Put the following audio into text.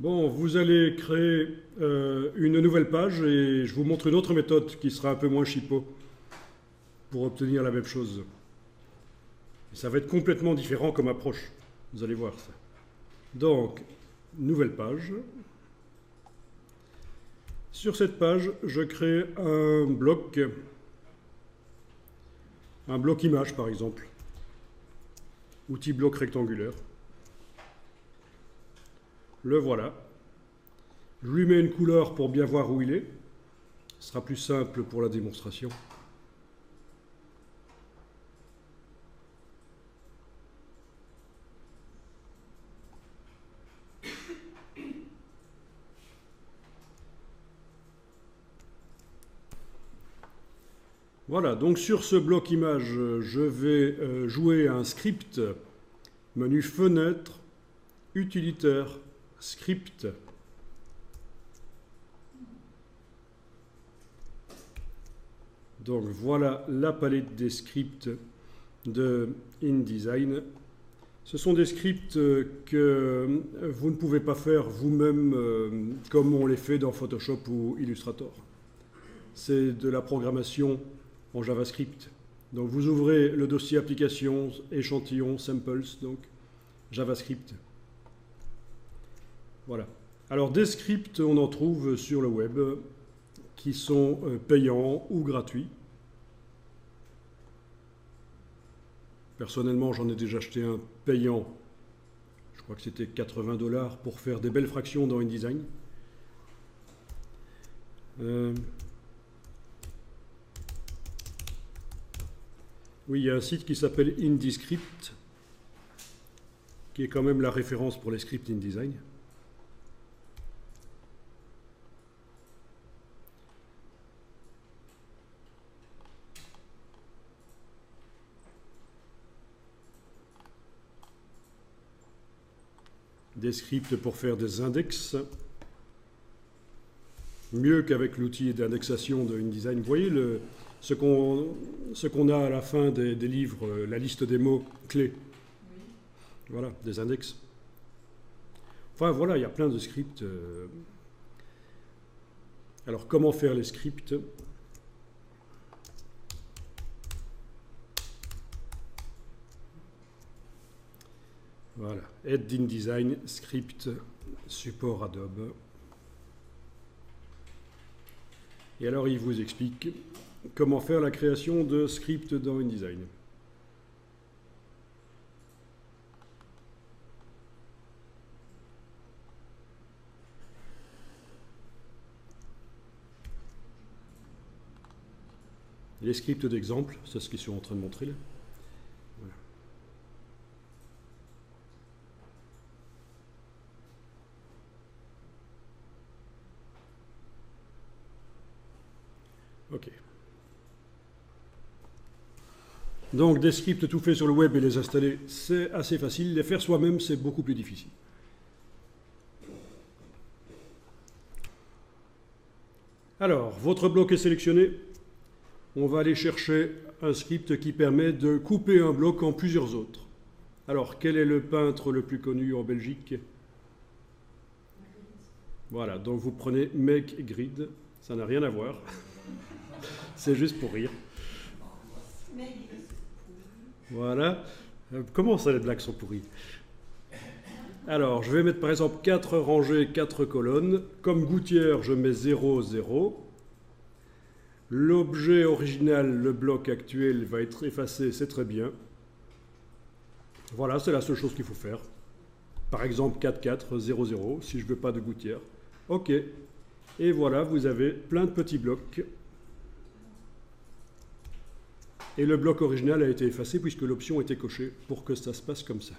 Bon, vous allez créer une nouvelle page et je vous montre une autre méthode qui sera un peu moins chipot pour obtenir la même chose. Et ça va être complètement différent comme approche. Vous allez voir ça. Donc, nouvelle page. Sur cette page, je crée un bloc image par exemple. Outil bloc rectangulaire. Le voilà. Je lui mets une couleur pour bien voir où il est. Ce sera plus simple pour la démonstration. Voilà, donc sur ce bloc image, je vais jouer un script, menu fenêtre, utilitaire, script. Donc voilà la palette des scripts de InDesign. Ce sont des scripts que vous ne pouvez pas faire vous-même comme on les fait dans Photoshop ou Illustrator. C'est de la programmation en JavaScript. Donc vous ouvrez le dossier application, échantillon, samples, donc JavaScript. Voilà. Alors des scripts, on en trouve sur le web qui sont payants ou gratuits. Personnellement, j'en ai déjà acheté un payant. Je crois que c'était 80 $ pour faire des belles fractions dans InDesign. Oui, il y a un site qui s'appelle InDescript, qui est quand même la référence pour les scripts InDesign. Des scripts pour faire des index, mieux qu'avec l'outil d'indexation de InDesign. Vous voyez ce qu'on a à la fin des livres, la liste des mots clés. Oui. Voilà, des index. Enfin voilà, il y a plein de scripts. Alors comment faire les scripts ? Voilà, Aide d'InDesign, script, support Adobe. Et alors il vous explique comment faire la création de scripts dans InDesign. Les scripts d'exemple, c'est ce qu'ils sont en train de montrer là. Voilà. Ok. Donc des scripts tout faits sur le web et les installer, c'est assez facile. Les faire soi-même, c'est beaucoup plus difficile. Alors, votre bloc est sélectionné. On va aller chercher un script qui permet de couper un bloc en plusieurs autres. Alors, quel est le peintre le plus connu en Belgique? Voilà, donc vous prenez Make Grid. Ça n'a rien à voir. C'est juste pour rire. Voilà. Comment ça, les blagues sont pourries? Alors, je vais mettre par exemple 4 rangées, 4 colonnes. Comme gouttière, je mets 0, 0. L'objet original, le bloc actuel, va être effacé, c'est très bien. Voilà, c'est la seule chose qu'il faut faire. Par exemple, 4, 4, 0, 0, si je ne veux pas de gouttière. OK. Et voilà, vous avez plein de petits blocs. Et le bloc original a été effacé puisque l'option était cochée pour que ça se passe comme ça.